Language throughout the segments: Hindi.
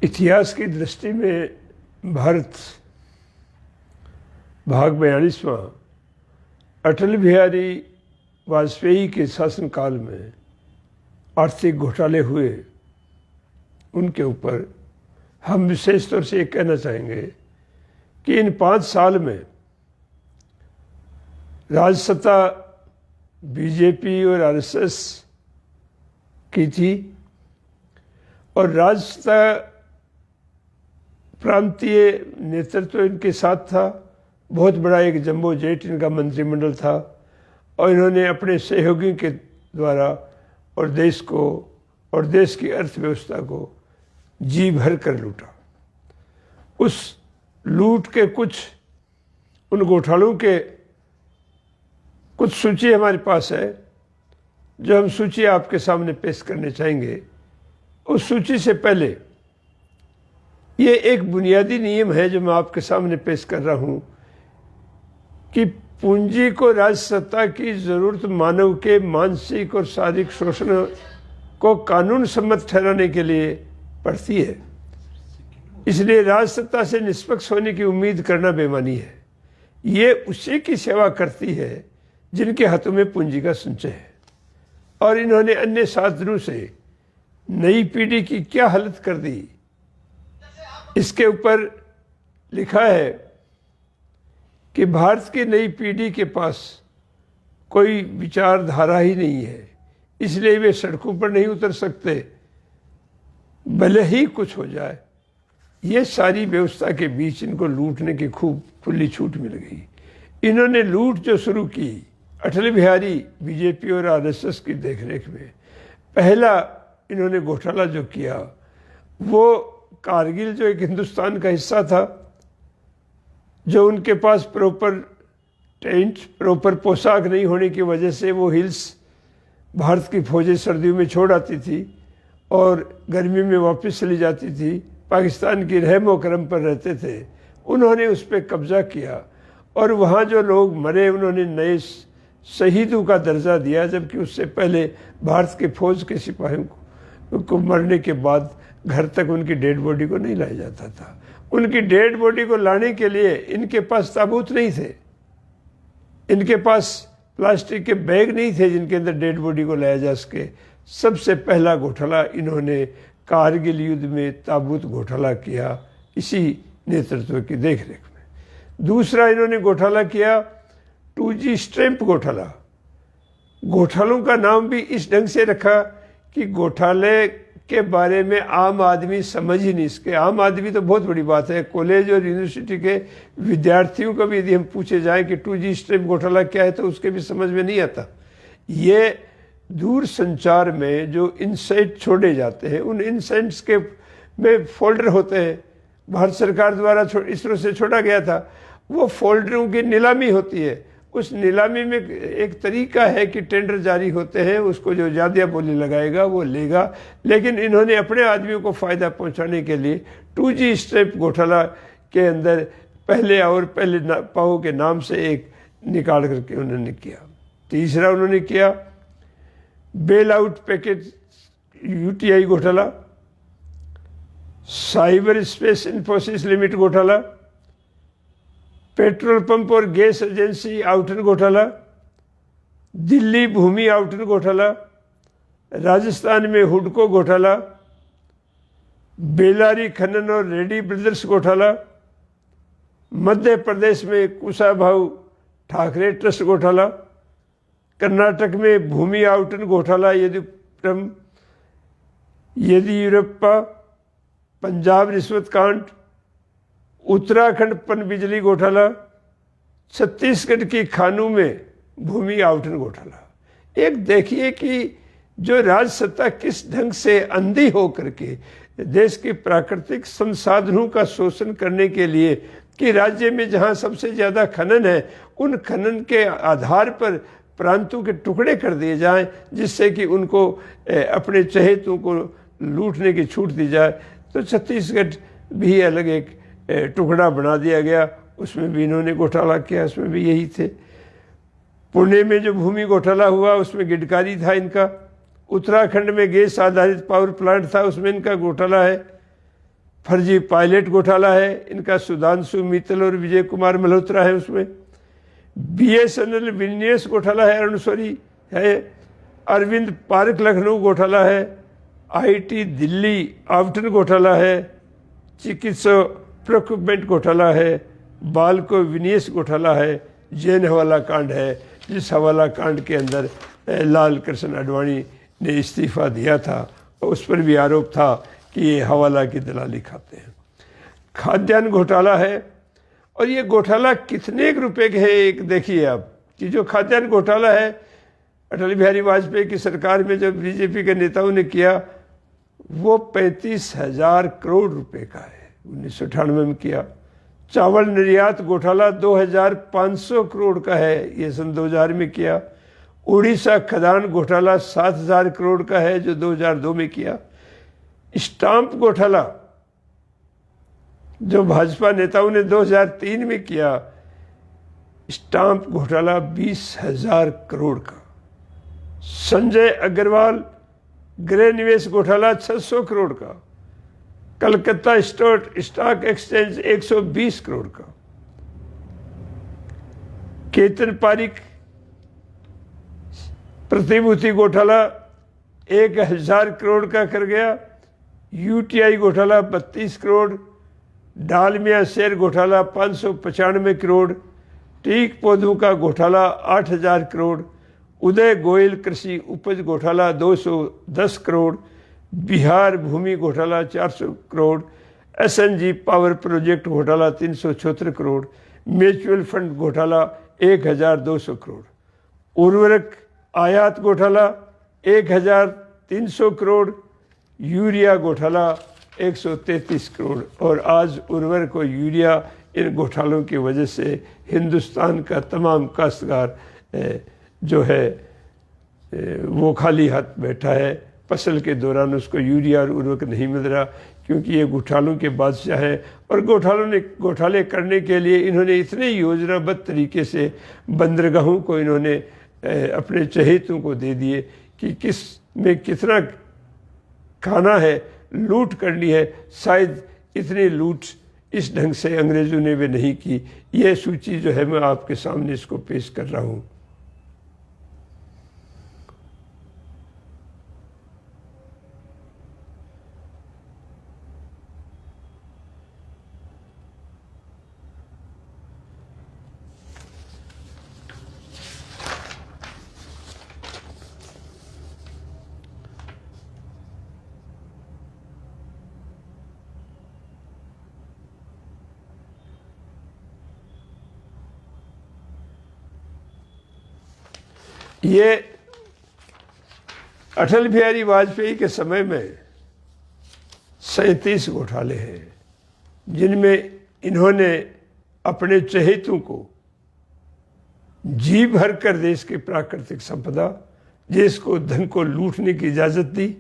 इतिहास की दृष्टि में भारत भाग 42वां अटल बिहारी वाजपेयी के शासनकाल में आर्थिक घोटाले हुए, उनके ऊपर हम विशेष तौर से ये कहना चाहेंगे कि इन 5 साल में राजसत्ता बीजेपी और आरएसएस की थी और राजसत्ता प्रांतीय नेतृत्व इनके साथ था। बहुत बड़ा एक जंबो जेट इनका मंत्रिमंडल था और इन्होंने अपने सहयोगियों के द्वारा और देश को और देश की अर्थव्यवस्था को जी भर कर लूटा। उस लूट के उन घोटालों के कुछ सूची हमारे पास है, जो हम सूची आपके सामने पेश करने चाहेंगे। उस सूची से पहले ये एक बुनियादी नियम है जो मैं आपके सामने पेश कर रहा हूं कि पूंजी को राजसत्ता की जरूरत मानव के मानसिक और शारीरिक शोषण को कानून सम्मत ठहराने के लिए पड़ती है। इसलिए राजसत्ता से निष्पक्ष होने की उम्मीद करना बेईमानी है। ये उसी की सेवा करती है जिनके हाथों में पूंजी का संचय है। और इन्होंने अन्य साधनों से नई पीढ़ी की क्या हालत कर दी, इसके ऊपर लिखा है कि भारत की नई पीढ़ी के पास कोई विचारधारा ही नहीं है, इसलिए वे सड़कों पर नहीं उतर सकते भले ही कुछ हो जाए। ये सारी व्यवस्था के बीच इनको लूटने की खूब खुली छूट मिल गई। इन्होंने लूट जो शुरू की अटल बिहारी बीजेपी और आरएसएस की देखरेख में, पहला इन्होंने घोटाला जो किया वो कारगिल जो एक हिंदुस्तान का हिस्सा था, जो उनके पास प्रॉपर टेंट प्रॉपर पोशाक नहीं होने की वजह से वो हिल्स भारत की फौजें सर्दियों में छोड़ आती थी और गर्मी में वापस चली जाती थी, पाकिस्तान की रहमो करम पर रहते थे। उन्होंने उस पर कब्जा किया और वहाँ जो लोग मरे उन्होंने नए शहीदों का दर्जा दिया, जबकि उससे पहले भारत के फौज के सिपाहियों को मरने के बाद घर तक उनकी डेड बॉडी को नहीं लाया जाता था। उनकी डेड बॉडी को लाने के लिए इनके पास ताबूत नहीं थे, इनके पास प्लास्टिक के बैग नहीं थे जिनके अंदर डेड बॉडी को लाया जा सके। सबसे पहला घोटाला इन्होंने कारगिल युद्ध में ताबूत घोटाला किया, इसी नेतृत्व की देखरेख में। दूसरा इन्होंने घोटाला किया 2G स्टैंप घोटाला। घोटालों का नाम भी इस ढंग से रखा कि घोटाले के बारे में आम आदमी समझ ही नहीं सके। आम आदमी तो बहुत बड़ी बात है, कॉलेज और यूनिवर्सिटी के विद्यार्थियों को भी यदि हम पूछे जाए कि 2G स्टैंप घोटाला क्या है तो उसके भी समझ में नहीं आता। ये दूर संचार में जो इनसाइट छोड़े जाते हैं, उन इनसाइट्स के में फोल्डर होते हैं, भारत सरकार द्वारा इसरो से छोड़ा गया था। वो फोल्डरों की नीलामी होती है। उस नीलामी में एक तरीका है कि टेंडर जारी होते हैं, उसको जो ज़्यादा बोली लगाएगा वो लेगा। लेकिन इन्होंने अपने आदमियों को फ़ायदा पहुंचाने के लिए 2G स्टैंप घोटाला के अंदर पहले पाओ के नाम से एक निकाल करके उन्होंने किया। तीसरा उन्होंने किया बेल आउट पैकेज UTI घोटाला, साइबर स्पेस इंफोसिस लिमिट घोटाला, पेट्रोल पंप और गैस एजेंसी आवंटन घोटाला, दिल्ली भूमि आवंटन घोटाला, राजस्थान में हुडको घोटाला, बेलारी खनन और रेड्डी ब्रदर्स घोटाला, मध्य प्रदेश में कुशाभाऊ ठाकरे ट्रस्ट घोटाला, कर्नाटक में भूमि आवंटन घोटाला येदियुरप्पा, पंजाब रिश्वत कांड, उत्तराखंड पन बिजली घोटाला, छत्तीसगढ़ की खानों में भूमि आवंटन घोटाला। एक देखिए कि जो राजसत्ता किस ढंग से अंधी हो करके देश के प्राकृतिक संसाधनों का शोषण करने के लिए कि राज्य में जहां सबसे ज़्यादा खनन है उन खनन के आधार पर प्रांतों के टुकड़े कर दिए जाएं, जिससे कि उनको अपने चहेतों को लूटने की छूट दी जाए। तो छत्तीसगढ़ भी अलग एक टुकड़ा बना दिया गया, उसमें भी इन्होंने घोटाला किया, उसमें भी यही थे। पुणे में जो भूमि घोटाला हुआ उसमें गिडकारी था इनका, उत्तराखंड में गैस आधारित पावर प्लांट था, उसमें इनका घोटाला है। फर्जी पायलट घोटाला है इनका, सुधांशु मित्तल और विजय कुमार मल्होत्रा है उसमें। BSNL विनियस घोटाला है, अरुणश्वरी है। अरविंद पार्क लखनऊ घोटाला है। IIT दिल्ली आवटन घोटाला है। चिकित्सा प्रोक्यूरमेंट घोटाला है। बालको विनियस घोटाला है। जैन हवाला कांड है, जिस हवाला कांड के अंदर लाल कृष्ण आडवाणी ने इस्तीफा दिया था और उस पर भी आरोप था कि ये हवाला की दलाली खाते हैं। खाद्यान्न घोटाला है, और ये घोटाला कितने रुपए के है एक देखिए आप, कि जो खाद्यान्न घोटाला है अटल बिहारी वाजपेयी की सरकार में जब बीजेपी के नेताओं ने किया, वो 35,000 करोड़ रुपए का है, 1998 में किया। चावल निर्यात घोटाला 2,500 करोड़ का है, ये सन 2000 में किया। उड़ीसा खदान घोटाला 7,000 करोड़ का है, जो 2002 में किया। स्टाम्प घोटाला जो भाजपा नेताओं ने 2003 में किया, स्टाम्प घोटाला 20,000 करोड़ का। संजय अग्रवाल गृह निवेश घोटाला 600 करोड़ का। कलकत्ता स्टॉक एक्सचेंज 120 करोड़ का। केतन पारिक प्रतिभूति घोटाला 1,000 करोड़ का कर गया। UTI घोटाला 32 करोड़। डालमिया शेयर घोटाला 595 करोड़। टीक पौधों का घोटाला 8,000 करोड़। उदय गोयल कृषि उपज घोटाला 210 करोड़। बिहार भूमि घोटाला 400 करोड़। SNG पावर प्रोजेक्ट घोटाला 376 करोड़। म्यूचुअल फंड घोटाला 1,200 करोड़। उर्वरक आयात घोटाला 1,300 करोड़। यूरिया घोटाला 133 करोड़। और आज उर्वरक और यूरिया इन घोटालों की वजह से हिंदुस्तान का तमाम काश्तकार जो है वो खाली हाथ बैठा है। फसल के दौरान उसको यूरिया और उर्वरक नहीं मिल रहा, क्योंकि ये घोटालों के बादशाह है। और घोटाले करने के लिए इन्होंने इतने योजनाबद्ध तरीके से बंदरगाहों को इन्होंने अपने चहेतों को दे दिए कि किस में कितना खाना है, लूट करनी है। शायद इतनी लूट इस ढंग से अंग्रेज़ों ने भी नहीं की। यह सूची जो है मैं आपके सामने इसको पेश कर रहा हूँ। ये अटल बिहारी वाजपेयी के समय में 37 घोटाले हैं, जिनमें इन्होंने अपने चहेतों को जी भर कर देश की प्राकृतिक संपदा, देश को धन को लूटने की इजाज़त दी।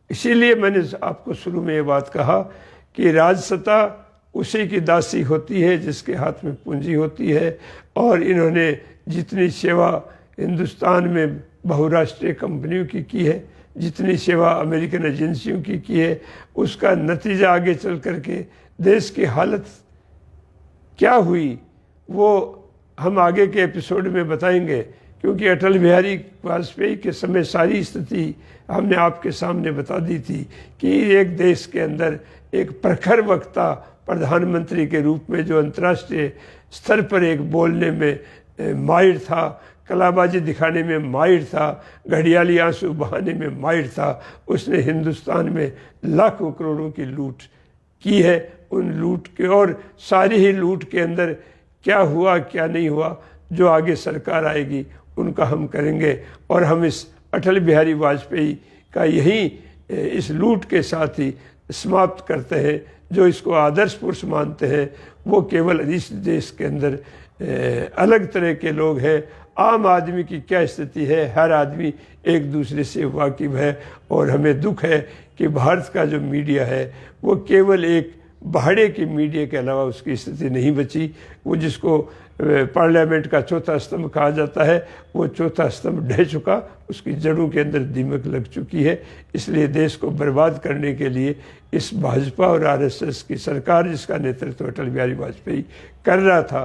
इसीलिए मैंने आपको शुरू में ये बात कहा कि राजसत्ता उसी की दासी होती है जिसके हाथ में पूंजी होती है। और इन्होंने जितनी सेवा हिंदुस्तान में बहुराष्ट्रीय कंपनियों की है, जितनी सेवा अमेरिकन एजेंसियों की है, उसका नतीजा आगे चल कर के देश की हालत क्या हुई वो हम आगे के एपिसोड में बताएंगे। क्योंकि अटल बिहारी वाजपेयी के समय सारी स्थिति हमने आपके सामने बता दी थी कि एक देश के अंदर एक प्रखर वक्ता प्रधानमंत्री के रूप में, जो अंतर्राष्ट्रीय स्तर पर एक बोलने में माहिर था, कलाबाजी दिखाने में माहिर था, घड़ियाली आंसू बहाने में माहिर था, उसने हिंदुस्तान में लाखों करोड़ों की लूट की है। उन लूट के और सारी ही लूट के अंदर क्या हुआ क्या नहीं हुआ, जो आगे सरकार आएगी उनका हम करेंगे। और हम इस अटल बिहारी वाजपेयी का यही इस लूट के साथ ही समाप्त करते हैं। जो इसको आदर्श पुरुष मानते हैं वो केवल इस देश के अंदर अलग तरह के लोग हैं। आम आदमी की क्या स्थिति है, हर आदमी एक दूसरे से वाकिफ है। और हमें दुख है कि भारत का जो मीडिया है वो केवल एक भाड़े की मीडिया के अलावा उसकी स्थिति नहीं बची। वो जिसको पार्लियामेंट का चौथा स्तंभ कहा जाता है, वो चौथा स्तंभ ढह चुका, उसकी जड़ों के अंदर दीमक लग चुकी है। इसलिए देश को बर्बाद करने के लिए इस भाजपा और आरएसएस की सरकार, जिसका नेतृत्व अटल बिहारी वाजपेयी कर रहा था,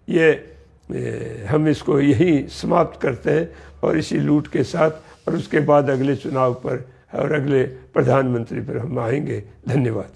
ये हम इसको यहीं समाप्त करते हैं और इसी लूट के साथ, और उसके बाद अगले चुनाव पर और अगले प्रधानमंत्री पर हम आएंगे। धन्यवाद।